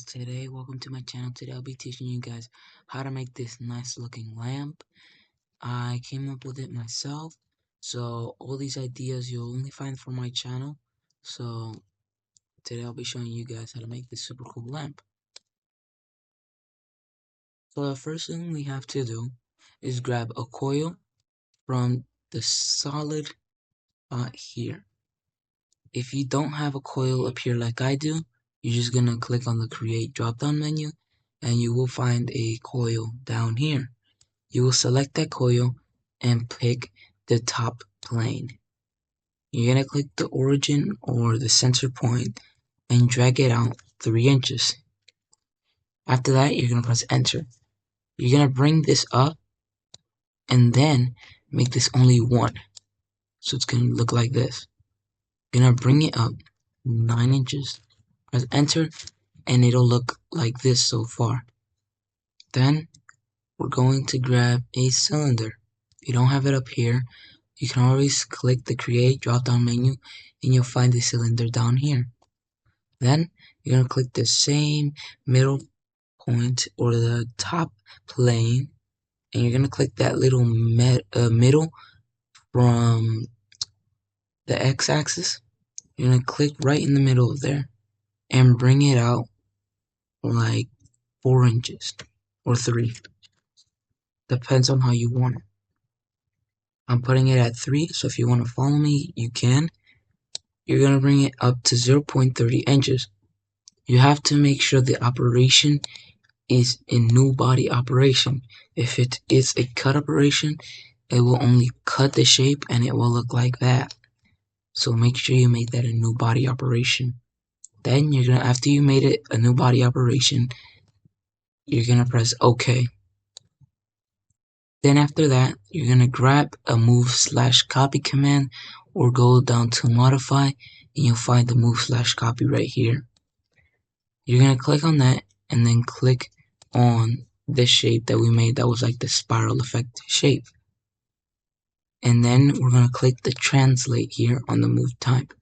guys, welcome to my channel. Today I'll be teaching you guys how to make this nice looking lamp. I came up with it myself, so all these ideas you'll only find from my channel. So today I'll be showing you guys how to make this super cool lamp. So the first thing we have to do is grab a coil from the solid spot here. If you don't have a coil up here like I do, you're just gonna click on the create drop down menu and you will find a coil down here. You will select that coil and pick the top plane. You're gonna click the origin or the center point and drag it out 3 inches. After that, you're gonna press enter. You're gonna bring this up and then make this only 1. So it's gonna look like this. You're gonna bring it up 9 inches. Press enter and it'll look like this so far. Then we're going to grab a cylinder. If you don't have it up here, you can always click the create drop down menu and you'll find the cylinder down here. Then you're going to click the same middle point or the top plane and you're going to click that little middle from the x-axis. You're going to click right in the middle of there and bring it out like 4 inches or 3. Depends on how you want it. I'm putting it at 3, so if you want to follow me, you can. You're going to bring it up to 0.30 inches. You have to make sure the operation is a new body operation. If it is a cut operation, it will only cut the shape and it will look like that. So make sure you make that a new body operation. Then you're gonna, after you made it a new body operation, you're gonna press OK. Then after that, you're gonna grab a move/copy command or go down to modify and you'll find the move/copy right here. You're gonna click on that and then click on this shape that we made that was like the spiral effect shape. And then we're gonna click the translate here on the move type.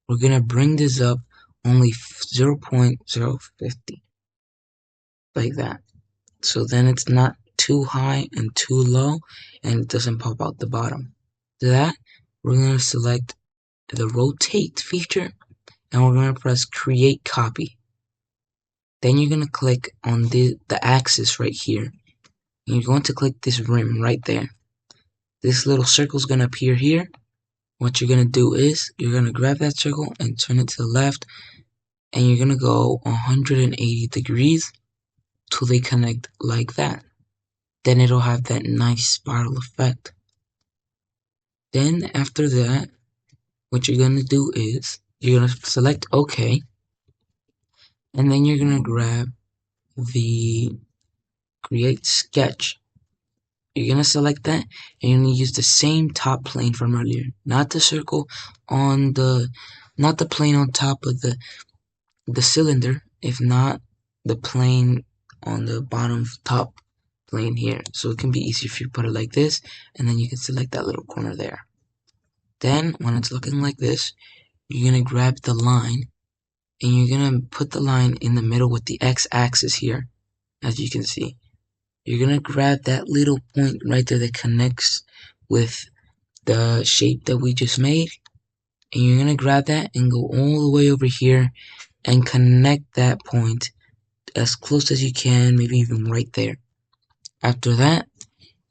We're gonna bring this up only 0.050 like that. So then it's not too high and too low and it doesn't pop out the bottom. To that, we're going to select the rotate feature and we're going to press create copy. Then you're going to click on the axis right here. And you're going to click this rim right there. This little circle is going to appear here. What you're going to do is you're going to grab that circle and turn it to the left and you're going to go 180 degrees till they connect like that. Then it'll have that nice spiral effect. Then after that, what you're gonna do is you're gonna select OK, and then you're gonna grab the create sketch. You're gonna select that and you're gonna use the same top plane from earlier, not the circle on the, not the plane on top of the cylinder, if not the plane on the bottom top plane here. So it can be easier if you put it like this and then you can select that little corner there. Then when it's looking like this, you're gonna grab the line and you're gonna put the line in the middle with the x-axis here. As you can see, you're gonna grab that little point right there that connects with the shape that we just made, and you're gonna grab that and go all the way over here and connect that point as close as you can, maybe even right there. After that,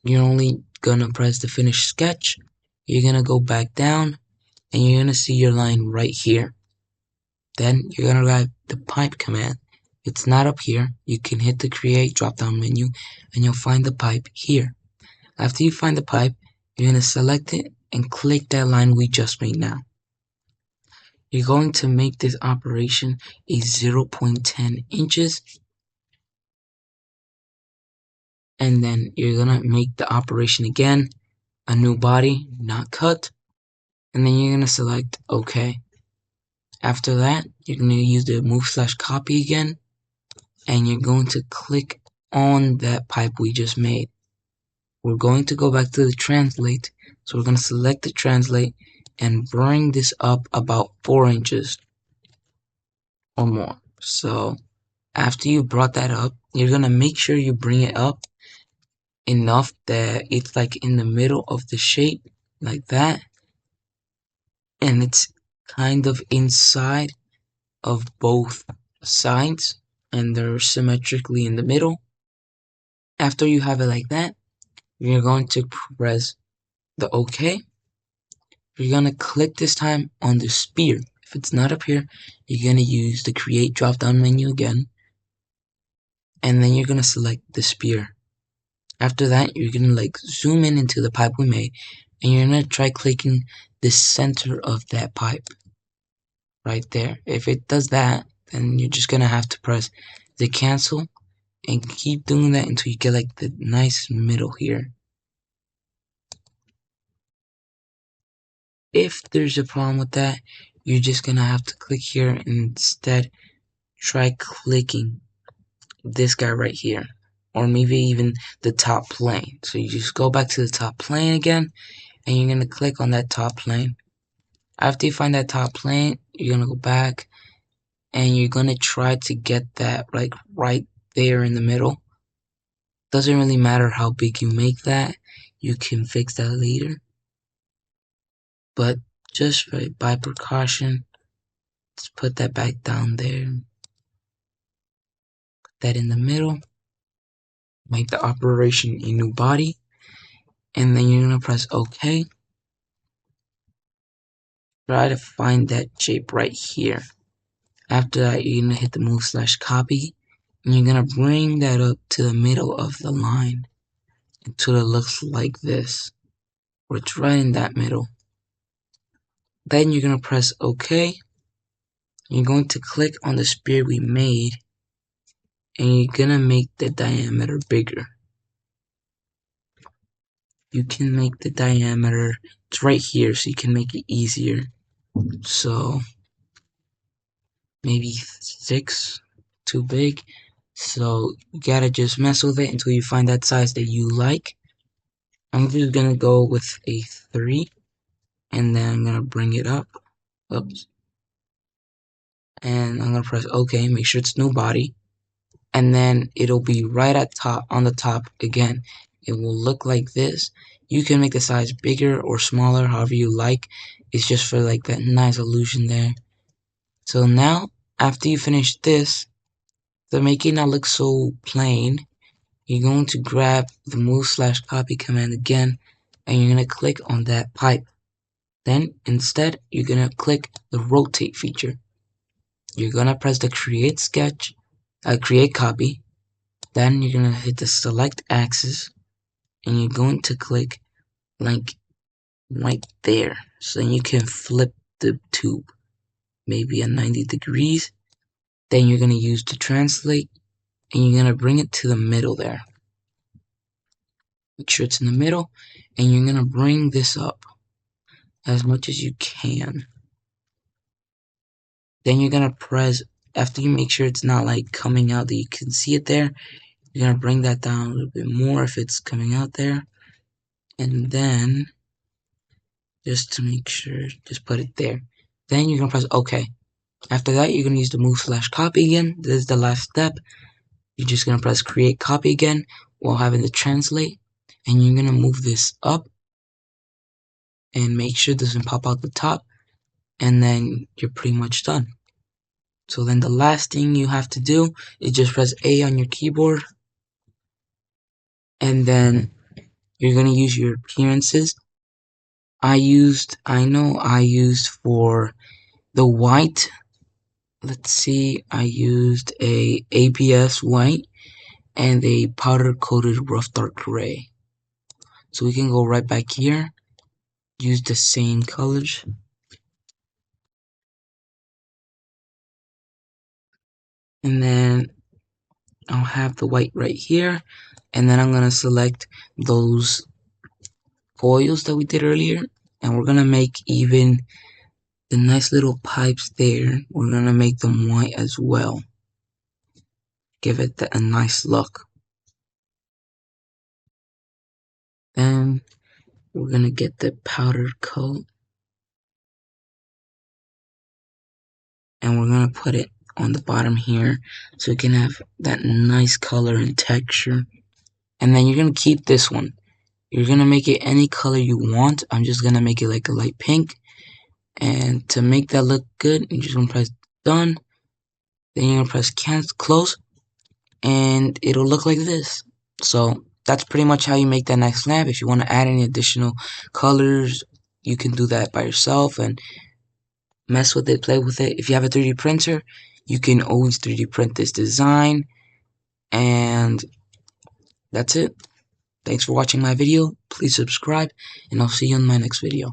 you're only gonna press the finish sketch. You're gonna go back down and you're gonna see your line right here. Then you're gonna grab the pipe command. It's not up here. You can hit the create drop down menu and you'll find the pipe here. After you find the pipe, you're gonna select it and click that line we just made now. You're going to make this operation a 0.10 inches. And then you're gonna make the operation again, a new body, not cut, and then you're gonna select OK. After that, you're gonna use the move/copy again, and you're going to click on that pipe we just made. We're going to go back to the translate, so we're gonna select the translate and bring this up about 4 inches or more. So After you brought that up, you're gonna make sure you bring it up enough that it's like in the middle of the shape, like that, and it's kind of inside of both sides, and they're symmetrically in the middle. After you have it like that, you're going to press the OK. You're gonna click this time on the spear. If it's not up here, you're gonna use the create drop down menu again, and then you're gonna select the spear. After that, you're gonna like zoom in into the pipe we made, and you're gonna try clicking the center of that pipe right there. If it does that, then you're just gonna have to press the cancel and keep doing that until you get like the nice middle here. If there's a problem with that, you're just gonna have to click here and instead try clicking this guy right here, or maybe even the top plane. So you just go back to the top plane again, and you're gonna click on that top plane. After you find that top plane, you're gonna go back and you're gonna try to get that like right there in the middle. Doesn't really matter how big you make that, you can fix that later. But just by precaution, let's put that back down there. Put that in the middle. Make the operation a new body. And then you're gonna press OK. Try to find that shape right here. After that, you're gonna hit the move/copy, and you're gonna bring that up to the middle of the line until it looks like this, where it's right in that middle. Then you're gonna press OK. You're going to click on the spear we made, and you're gonna make the diameter bigger. You can make the diameter, it's right here, so you can make it easier. So maybe 6, too big. So you gotta just mess with it until you find that size that you like. I'm just gonna go with a 3, and then I'm gonna bring it up. Oops. And I'm gonna press OK, make sure it's new body. And then it'll be right at top, on the top again. It will look like this. You can make the size bigger or smaller, however you like. It's just for like that nice illusion there. So now, after you finish this, to make it not look so plain, you're going to grab the move/copy command again, and you're going to click on that pipe. Then, instead, you're going to click the rotate feature. You're going to press the create copy. Then you're going to hit the select axis, and you're going to click like right there. So you can flip the tube, maybe at 90 degrees. Then you're going to use the translate, and you're going to bring it to the middle there. Make sure it's in the middle, and you're going to bring this up as much as you can. Then you're going to press, after you make sure it's not like coming out that you can see it there, you're going to bring that down a little bit more if it's coming out there. And then, just to make sure, just put it there. Then you're going to press OK. After that, you're going to use the move/copy again. This is the last step. You're just going to press create copy again while having the translate. And you're going to move this up and make sure it doesn't pop out the top. And then you're pretty much done. So then the last thing you have to do is just press A on your keyboard. And then you're going to use your appearances. I know I used for the white, let's see, I used a ABS white and a powder coated rough dark gray. So we can go right back here, use the same colors. And then I'll have the white right here, and then I'm going to select those foils that we did earlier, and we're going to make even the nice little pipes there, we're going to make them white as well. Give it a nice look. Then we're going to get the powdered coat, and we're going to put it on the bottom here, so you can have that nice color and texture. And then you're gonna keep this one. You're gonna make it any color you want. I'm just gonna make it like a light pink. And to make that look good, you're just gonna press done. Then you're gonna press close, and it'll look like this. So that's pretty much how you make that nice lamp. If you want to add any additional colors, you can do that by yourself and mess with it, play with it. If you have a 3D printer, you can always 3D print this design. And that's it. Thanks for watching my video. Please subscribe, and I'll see you in my next video.